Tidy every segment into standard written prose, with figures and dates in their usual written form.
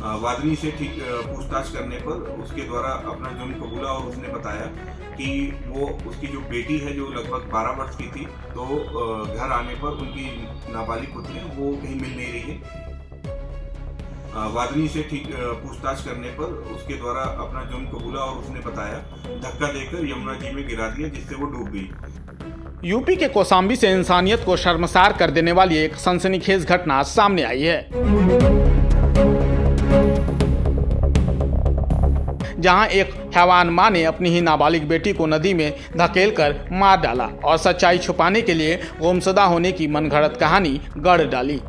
वादनी से ठीक पूछताछ करने पर उसके द्वारा अपना जुर्म कबूला और उसने बताया कि वो उसकी जो बेटी है जो लगभग 12 वर्ष की थी, तो घर आने पर उनकी नाबालिग पुत्री वो कहीं मिल नहीं रही है। वादनी से ठीक पूछताछ करने पर उसके द्वारा अपना जुर्म कबूला और उसने बताया धक्का देकर यमुना जी में गिरा दिया, जिससे वो डूब गई। यूपी के कौशाम्बी से इंसानियत को शर्मसार कर देने वाली एक सनसनीखेज घटना सामने आई है, जहां एक हैवान मां ने अपनी ही नाबालिग बेटी को नदी में धकेलकर मार डाला और सच्चाई छुपाने के लिए गुमशुदा होने की मनगढ़ंत कहानी गढ़ डाली।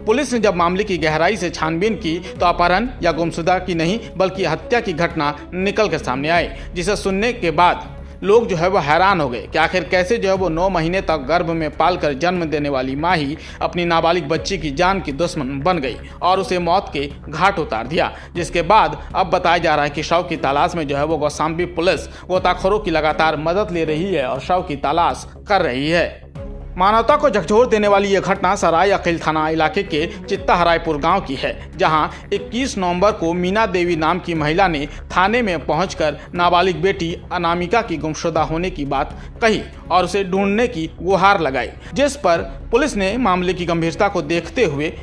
पुलिस ने जब मामले की गहराई से छानबीन की तो अपहरण या गुमशुदा की नहीं बल्कि हत्या की घटना निकल कर सामने आई, जिसे सुनने के बाद लोग जो है वो हैरान हो गए कि आखिर कैसे जो है वो 9 महीने तक गर्भ में पालकर जन्म देने वाली माँ ही अपनी नाबालिग बच्ची की जान की दुश्मन बन गई और उसे मौत के घाट उतार दिया। जिसके बाद अब बताया जा रहा है कि शव की तलाश में जो है वो कौशाम्बी पुलिस गोताखोरों की लगातार मदद ले रही है और शव की तलाश कर रही है। मानवता को झकझोर देने वाली यह घटना सराय अकील थाना इलाके के चित्ता हरायपुर गांव की है, जहां 21 नवंबर को मीना देवी नाम की महिला ने थाने में पहुंचकर नाबालिग बेटी अनामिका की गुमशुदा होने की बात कही और उसे ढूंढने की गुहार लगाई, जिस पर पुलिस ने मामले की गंभीरता को देखते हुए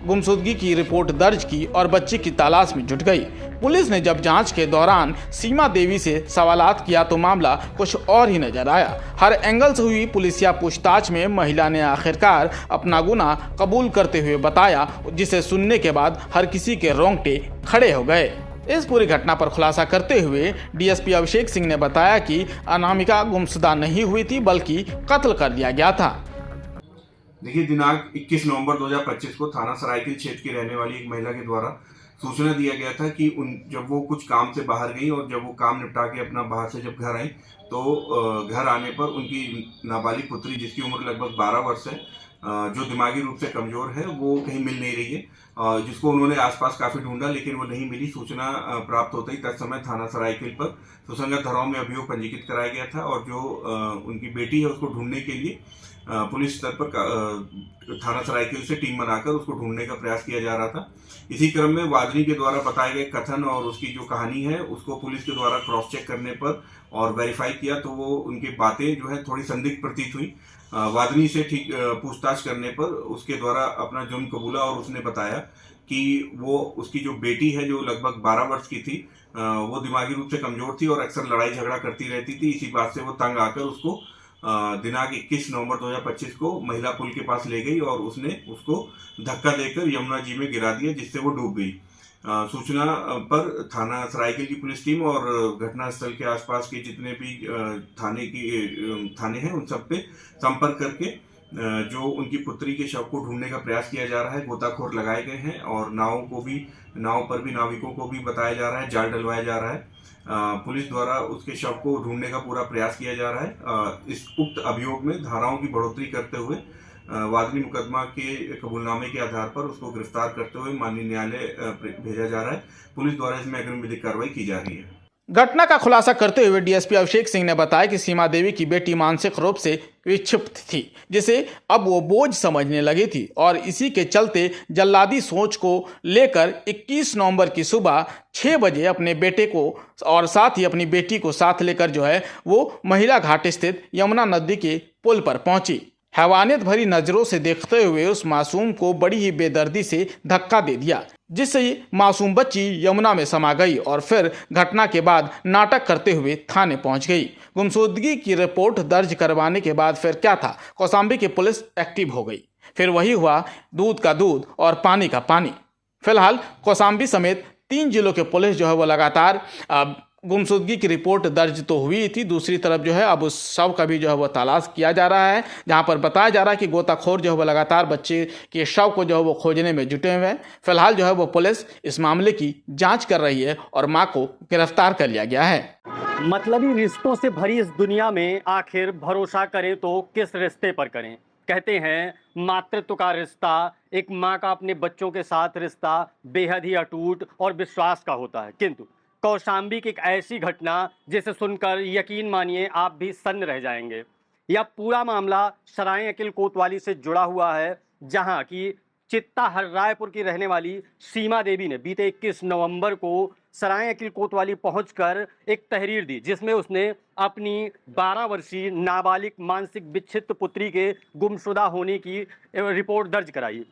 गुमशुदगी की रिपोर्ट दर्ज की और बच्ची की तलाश में जुट गई। पुलिस ने जब जांच के दौरान सीमा देवी से सवालात किया तो मामला कुछ और ही नजर आया। हर एंगल से हुई पुलिसिया पूछताछ में महिला ने आखिरकार अपना गुनाह कबूल करते हुए बताया, जिसे सुनने के बाद हर किसी के रोंगटे खड़े हो गए। इस पूरी घटना पर खुलासा करते हुए डीएसपी अभिषेक सिंह ने बताया कि अनामिका गुमशुदा नहीं हुई थी बल्कि कत्ल कर दिया गया था। देखिए, दिनांक 21 नवंबर 2025 को थाना सरायकील क्षेत्र की रहने वाली एक महिला के द्वारा सूचना दिया गया था कि जब वो कुछ काम से बाहर गई और जब वो काम निपटा के अपना बाहर से जब घर आई तो घर आने पर उनकी नाबालिग पुत्री, जिसकी उम्र लगभग 12 वर्ष है, जो दिमागी रूप से कमज़ोर है, वो कहीं मिल नहीं रही है, जिसको उन्होंने आसपास काफ़ी ढूंढा लेकिन वो नहीं मिली। सूचना प्राप्त होते ही तत्समय थाना सरायकील पर सुसंगत धाराओं में अभियोग पंजीकृत कराया गया था और जो उनकी बेटी है उसको ढूंढने के लिए पुलिस स्तर पर थाना सरायकील से टीम बनाकर उसको ढूंढने का प्रयास किया जा रहा था। इसी क्रम में वादनी के द्वारा बताए गए कथन और उसकी जो कहानी है उसको पुलिस के द्वारा क्रॉस चेक करने पर और वेरीफाई किया तो वो उनकी बातें जो है थोड़ी संदिग्ध प्रतीत हुई। वादनी से ठीक पूछताछ करने पर उसके द्वारा अपना जुर्म कबूला और उसने बताया कि वो उसकी जो बेटी है जो लगभग 12 वर्ष की थी, वो दिमागी रूप से कमजोर थी और अक्सर लड़ाई झगड़ा करती रहती थी। इसी बात से वो तंग आकर उसको दिनांक 21 नवंबर 2025 को महिला पुल के पास ले गई और उसने उसको धक्का देकर यमुना जी में गिरा दिया, जिससे वो डूब गई। सूचना पर थाना सरायकील की पुलिस टीम और घटनास्थल के आसपास के जितने भी थाने हैं उन सब पे संपर्क करके जो उनकी पुत्री के शव को ढूंढने का प्रयास किया जा रहा है। गोताखोर लगाए गए हैं और नाव पर भी नाविकों को भी बताया जा रहा है, जाल डलवाया जा रहा है। पुलिस द्वारा उसके शव को ढूंढने का पूरा प्रयास किया जा रहा है। इस उक्त अभियोग में धाराओं की बढ़ोतरी करते हुए वादनी मुकदमा के कबूलनामे के आधार पर उसको गिरफ्तार करते हुए माननीय न्यायालय भेजा जा रहा है। पुलिस द्वारा इसमें अग्रिम विधिक कार्रवाई की जा रही है। घटना का खुलासा करते हुए डीएसपी अभिषेक सिंह ने बताया कि सीमा देवी की बेटी मानसिक रूप से विक्षिप्त थी, जिसे अब वो बोझ समझने लगी थी और इसी के चलते जल्लादी सोच को लेकर 21 नवंबर की सुबह 6 बजे अपने बेटे को और साथ ही अपनी बेटी को साथ लेकर जो है वो महिला घाट स्थित यमुना नदी के पुल पर पहुंची। हैवानियत भरी नजरों से देखते हुए उस मासूम को बड़ी ही बेदर्दी से धक्का दे दिया, जिससे मासूम बच्ची यमुना में समा गई और फिर घटना के बाद नाटक करते हुए थाने पहुंच गई। गुमशुदगी की रिपोर्ट दर्ज करवाने के बाद फिर क्या था, कौशाम्बी की पुलिस एक्टिव हो गई। फिर वही हुआ, दूध का दूध और पानी का पानी। फिलहाल कौशाम्बी समेत 3 जिलों के पुलिस जो है वो लगातार गुमशुदगी की रिपोर्ट दर्ज तो हुई थी, दूसरी तरफ जो है अब उस शव का भी जो है वो तलाश किया जा रहा है, जहां पर बताया जा रहा है कि गोताखोर जो है वो लगातार बच्चे के शव को जो है वो खोजने में जुटे हुए हैं। फिलहाल जो है वो पुलिस इस मामले की जांच कर रही है और मां को गिरफ्तार कर लिया गया है। मतलबी रिश्तों से भरी इस दुनिया में आखिर भरोसा करें तो किस रिश्ते पर करें। कहते हैं मातृत्व का रिश्ता, एक माँ का अपने बच्चों के साथ रिश्ता बेहद ही अटूट और विश्वास का होता है, किंतु कौशाम्बी की एक ऐसी घटना जिसे सुनकर यकीन मानिए आप भी सन्न रह जाएंगे। यह पूरा मामला सराय अकील कोतवाली से जुड़ा हुआ है, जहां की चित्ता हररायपुर की रहने वाली सीमा देवी ने बीते 21 नवंबर को सराय अकील कोतवाली पहुंचकर एक तहरीर दी, जिसमें उसने अपनी 12 वर्षीय नाबालिग मानसिक विक्षिप्त पुत्री के गुमशुदा होने की रिपोर्ट दर्ज कराई।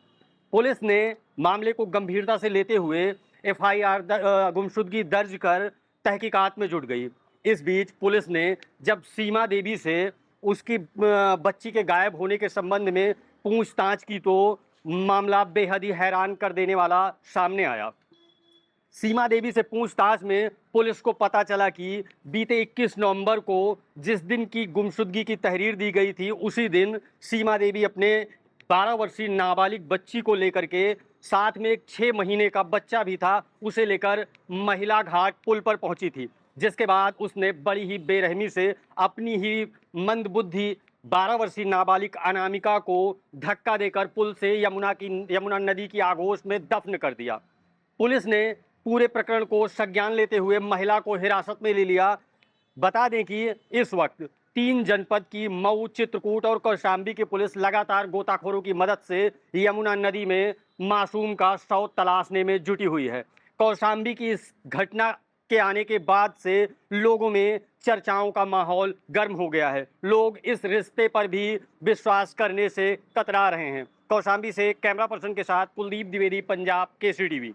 पुलिस ने मामले को गंभीरता से लेते हुए एफआईआर गुमशुदगी दर्ज कर तहकीकात में जुट गई। इस बीच पुलिस ने जब सीमा देवी से उसकी बच्ची के गायब होने के संबंध में पूछताछ की तो मामला बेहद ही हैरान कर देने वाला सामने आया। सीमा देवी से पूछताछ में पुलिस को पता चला कि बीते 21 नवंबर को जिस दिन की गुमशुदगी की तहरीर दी गई थी, उसी दिन सीमा देवी अपने 12 वर्षीय नाबालिग बच्ची को लेकर के, साथ में एक 6 महीने का बच्चा भी था, उसे लेकर महिला घाट पुल पर पहुंची थी। जिसके बाद उसने बड़ी ही बेरहमी से अपनी ही मंदबुद्धि 12 वर्षीय नाबालिग अनामिका को धक्का देकर पुल से यमुना नदी की आगोश में दफन कर दिया। पुलिस ने पूरे प्रकरण को संज्ञान लेते हुए महिला को हिरासत में ले लिया। बता दें कि इस वक्त 3 जनपद की मऊ, चित्रकूट और कौशाम्बी की पुलिस लगातार गोताखोरों की मदद से यमुना नदी में मासूम का शव तलाशने में जुटी हुई है। कौशाम्बी की इस घटना के आने के बाद से लोगों में चर्चाओं का माहौल गर्म हो गया है। लोग इस रिश्ते पर भी विश्वास करने से कतरा रहे हैं। कौशाम्बी से कैमरा पर्सन के साथ कुलदीप द्विवेदी, पंजाब केसरी टीवी।